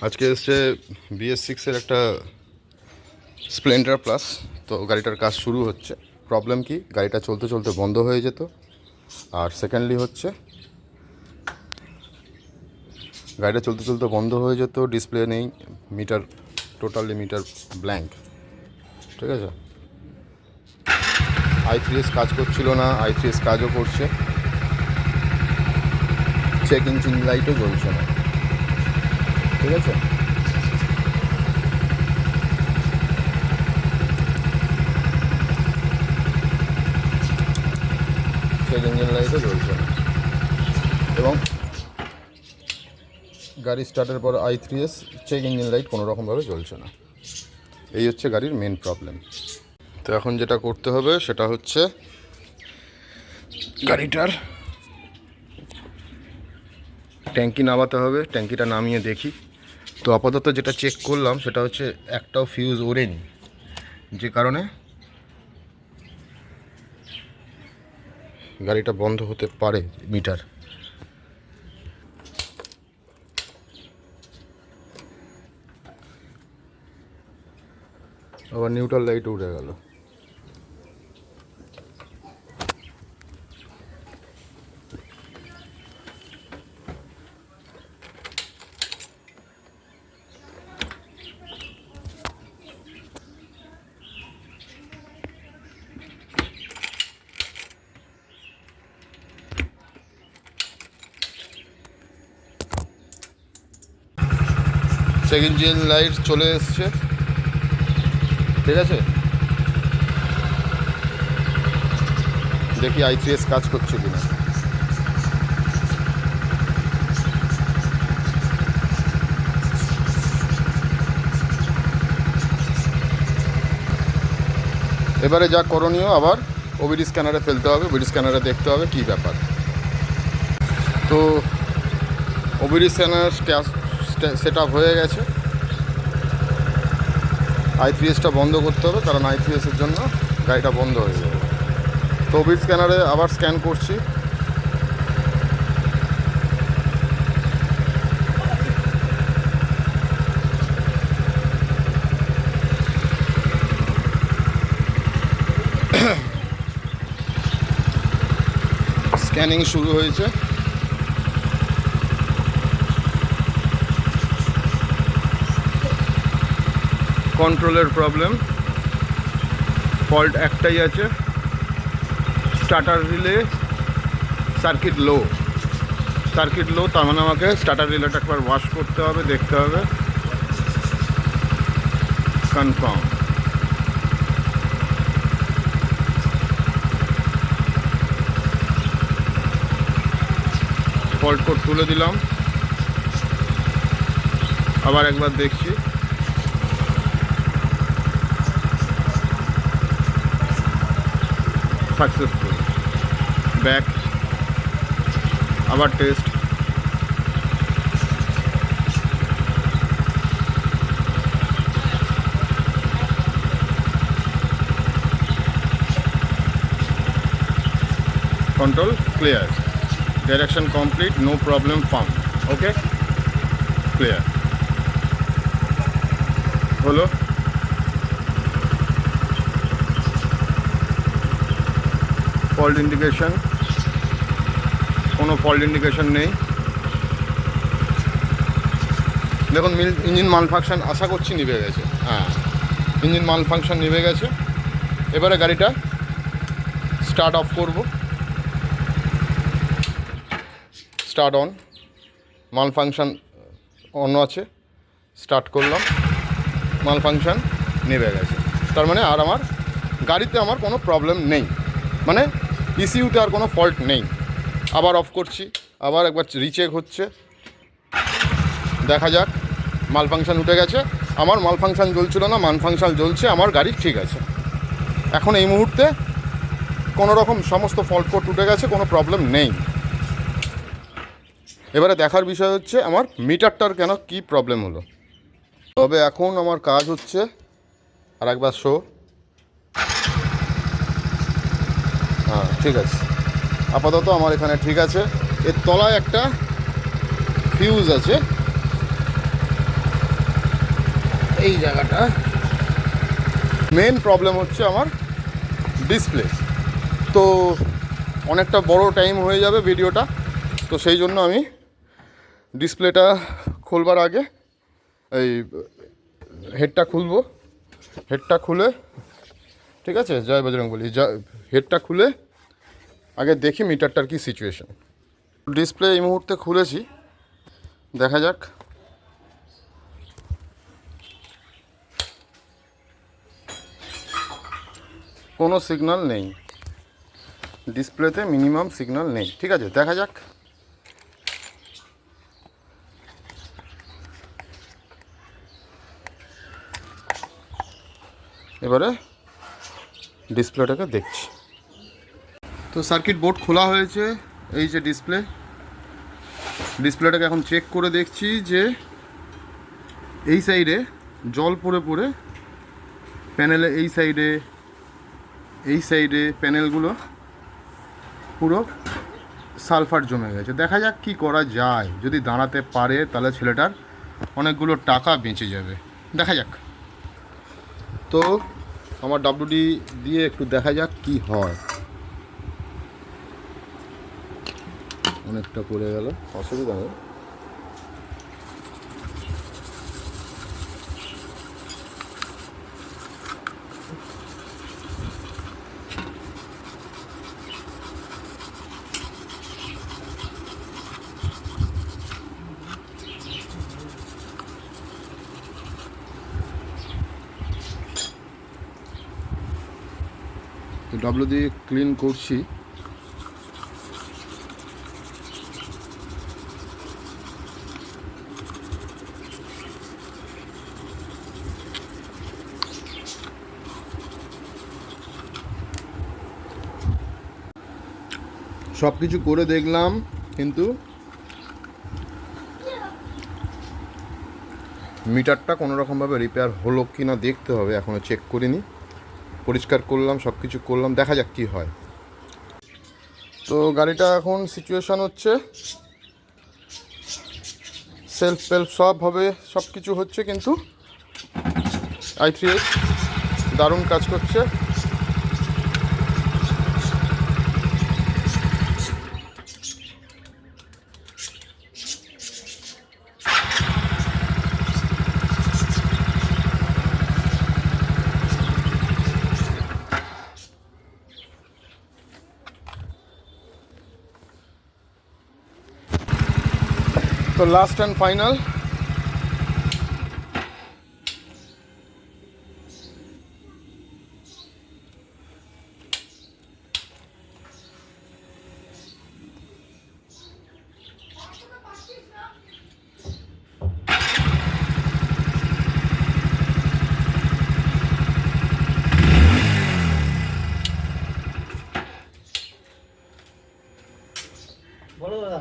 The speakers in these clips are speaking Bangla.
আজকে এসছে BS6-এর একটা স্প্লেন্ডার প্লাস। তো গাড়িটার কাজ শুরু হচ্ছে। প্রবলেম কি, গাড়িটা চলতে চলতে বন্ধ হয়ে যেত। আর সেকেন্ডলি হচ্ছে গাড়িটা চলতে চলতে বন্ধ হয়ে যেত, ডিসপ্লে নেই, মিটার টোটালি মিটার ব্ল্যাঙ্ক। ঠিক আছে, i3s কাজ করছিল না, i3s কাজও করছে, চেক ইঞ্জিন লাইটও জ্বলছে না। ঠিক আছে, চেক ইঞ্জিন লাইটও জ্বলছে না এবং গাড়ি স্টার্টের পর i3s চেক ইঞ্জিন লাইট কোনো রকমভাবে জ্বলছে না। এই হচ্ছে গাড়ির মেন প্রবলেম। তো এখন যেটা করতে হবে সেটা হচ্ছে গাড়িটার ট্যাঙ্কি নামাতে হবে। ট্যাঙ্কিটা নামিয়ে দেখি। তো আপাতত যেটা চেক করলাম সেটা হচ্ছে একটাও ফিউজ ওড়েনি, যে কারণে গাড়িটা বন্ধ হতে পারে মিটার। আবার নিউট্রাল লাইট উড়ে গেল। চেক ইঞ্জিন লাইট চলে এসছে। ঠিক আছে, দেখি i3s কাজ করছে কিনা। এবারে যা করণীয়, আবার ওবিডি স্ক্যানারে ফেলতে হবে, ওবিডি স্ক্যানারে দেখতে হবে কী ব্যাপার। তো ওবিডি স্ক্যানার সেট আপ হয়ে গেছে। i3sটা বন্ধ করতে হবে, কারণ i3sের জন্য গাড়িটা বন্ধ হয়ে যাবে। তো ওবিডি স্ক্যানারে আবার স্ক্যান করছি। স্ক্যানিং শুরু হয়েছে। কন্ট্রোলের প্রবলেম, ফল্ট একটাই আছে, স্টার্টার রিলে সার্কিট লো। সার্কিট লো, তার মানে আমাকে স্টার্টার রিলেটা একবার ওয়াশ করতে হবে, দেখতে হবে, কনফার্ম। ফল্ট কোড তুলে দিলাম, আবার একবার দেখছি। সাকসেসফুল। ব্যাক, আবার test. Control clear, direction complete, no problem found. Okay, clear হলো। ফল্ট ইন্ডিকেশন, কোনো ফল্ট ইন্ডিকেশন নেই। দেখুন, ইঞ্জিন মাল ফাংশন আশা করছি নিভে গেছে। হ্যাঁ, ইঞ্জিন মাল ফাংশন নিভে গেছে। এবারে গাড়িটা স্টার্ট অফ করব। স্টার্ট অন, মাল ফাংশন অন আছে, স্টার্ট করলাম, মাল ফাংশন নিভে গেছে। তার মানে আর আমার গাড়িতে আমার কোনো প্রবলেম নেই, মানে ইসিউতে আর কোনো ফল্ট নেই। আবার অফ করছি, আবার একবার রিচেক হচ্ছে, দেখা যাক। মাল ফাংশন উঠে গেছে, আমার মাল ফাংশন জ্বলছিল না, মাল ফাংশন জ্বলছে, আমার গাড়ি ঠিক আছে। এখন এই মুহূর্তে কোনো রকম সমস্ত ফল্ট কোড উঠে গেছে, কোনো প্রবলেম নেই। এবারে দেখার বিষয় হচ্ছে আমার মিটারটার কেন কি প্রবলেম হলো। তবে এখন আমার কাজ হচ্ছে, আর একবার শো। হ্যাঁ, ঠিক আছে, আপাতত আমার এখানে ঠিক আছে। এর তলায় একটা ফিউজ আছে, এই জায়গাটা মেন প্রবলেম হচ্ছে আমার ডিসপ্লে। তো অনেকটা বড় টাইম হয়ে যাবে ভিডিওটা, তো সেই জন্য আমি ডিসপ্লেটা খুলবার আগে এই হেডটা খুলবো। হেডটা খুলে, ঠিক আছে, জয় বজরংবলী, হেডটা খুলে আগে দেখি মিটারটার কি সিচুয়েশন। ডিসপ্লে এই মুহূর্তে খুলেছি, দেখা যাক। কোনো সিগন্যাল নেই ডিসপ্লেতে, মিনিমাম সিগন্যাল নেই। ঠিক আছে, দেখা যাক। এবারে ডিসপ্লেটাকে দেখছি। তো সার্কিট বোর্ড খোলা হয়েছে, এই যে ডিসপ্লেটাকে এখন চেক করে দেখছি যে এই সাইডে জল পড়ে পড়ে প্যানেলে, এই সাইডে প্যানেলগুলো পুরো সালফার জমে গেছে। দেখা যাক কি করা যায়। যদি দাঁড়াতে পারে তাহলে ছেলেটার অনেকগুলো টাকা বেঁচে যাবে। দেখা যাক। তো আমার WD দিয়ে একটু দেখা যাক কি হয়। অনেকটা পড়ে গেল, অসুবিধা নেই। WD দিয়ে ক্লিন করছি। সব কিছু করে দেখলাম, কিন্তু মিটারটা কোনো রকমভাবে রিপেয়ার হলো কি না দেখতে হবে, এখনও চেক করিনি। পরিষ্কার করলাম, সব কিছু করলাম, দেখা যাক কি হয়। তো গাড়িটা এখন সিচুয়েশান হচ্ছে সেলফ সবভাবে সব কিছু হচ্ছে, কিন্তু i3s দারুণ কাজ করছে। তো লাস্ট অ্যান্ড ফাইনাল, বলো দাদা।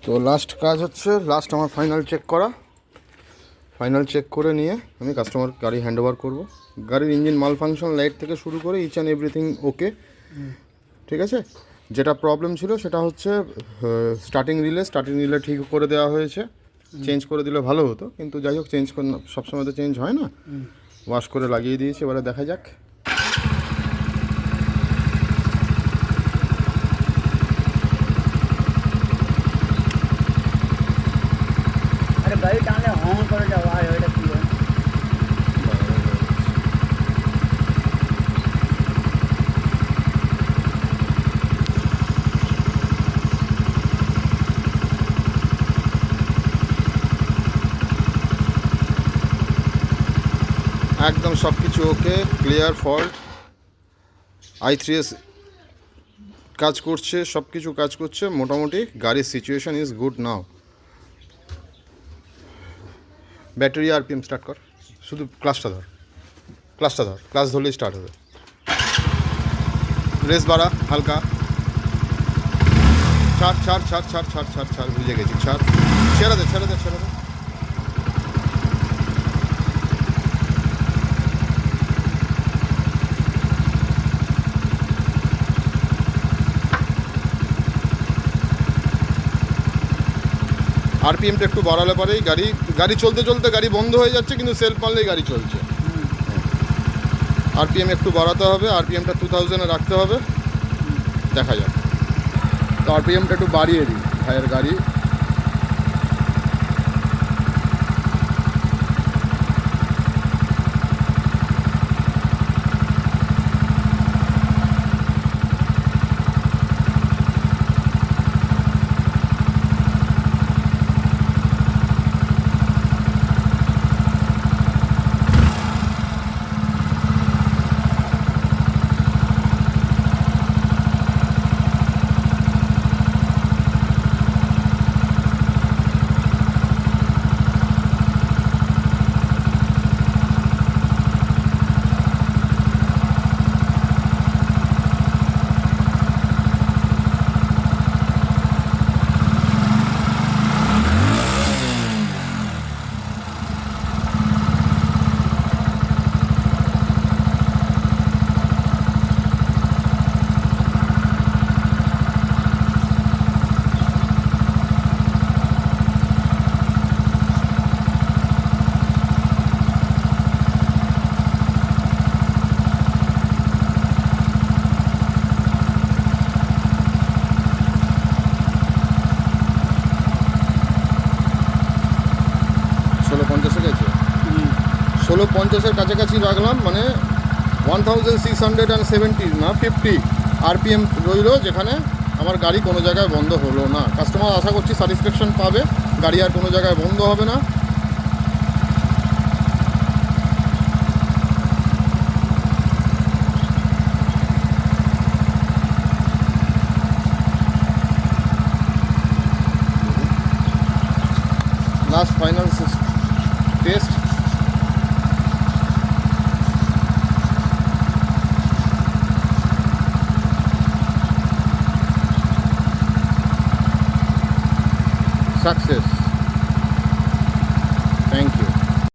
তো লাস্ট কাজ হচ্ছে, লাস্ট আমার ফাইনাল চেক করা। ফাইনাল চেক করে নিয়ে আমি কাস্টমার গাড়ি হ্যান্ড ওভার করবো। গাড়ির ইঞ্জিন মাল ফাংশন, লাইট থেকে শুরু করে ইচ অ্যান্ড এভরিথিং ওকে। ঠিক আছে, যেটা প্রবলেম ছিল সেটা হচ্ছে স্টার্টিং রিলে ঠিক করে দেওয়া হয়েছে। চেঞ্জ করে দিলে ভালো হতো, কিন্তু যাই হোক, চেঞ্জ করে সবসময় তো চেঞ্জ হয় না। ওয়াশ করে লাগিয়ে দিয়েছি, এবারে দেখা যাক। আরে গাড়ি টানলে হং করে যাও, আর ওইটা কি হয়? একদম সব কিছু ওকে, ক্লিয়ার ফল্ট। i3s কাজ করছে, সব কিছু কাজ করছে মোটামুটি। গাড়ির situation is good now. Battery RPM start কর, শুধু ক্লাচটা ধর, ক্লাচ ধরলেই স্টার্ট হবে। রেস বাড়া হালকা, ছাড়, বুঝে গেছি, ছেড়ে দে। আরপিএমটা একটু বাড়ালে পরেই গাড়ি চলতে চলতে গাড়ি বন্ধ হয়ে যাচ্ছে, কিন্তু সেলফ মারলেই গাড়ি চলছে। আরপিএম একটু বাড়াতে হবে, আরপিএমটা 2000-এ রাখতে হবে, দেখা যাক। তো আরপিএমটা একটু বাড়িয়ে দিই ভাইয়ের গাড়ি। ষোলো পঞ্চাশের কাছাকাছি রাখলাম, মানে 1670 না 50 আরপিএম রইল, যেখানে আমার গাড়ি কোনো জায়গায় বন্ধ হলো না। কাস্টমার আশা করছি স্যাটিসফ্যাকশন পাবে, গাড়ি আর কোনো জায়গায় বন্ধ হবে না। Last final test. সাকসেস।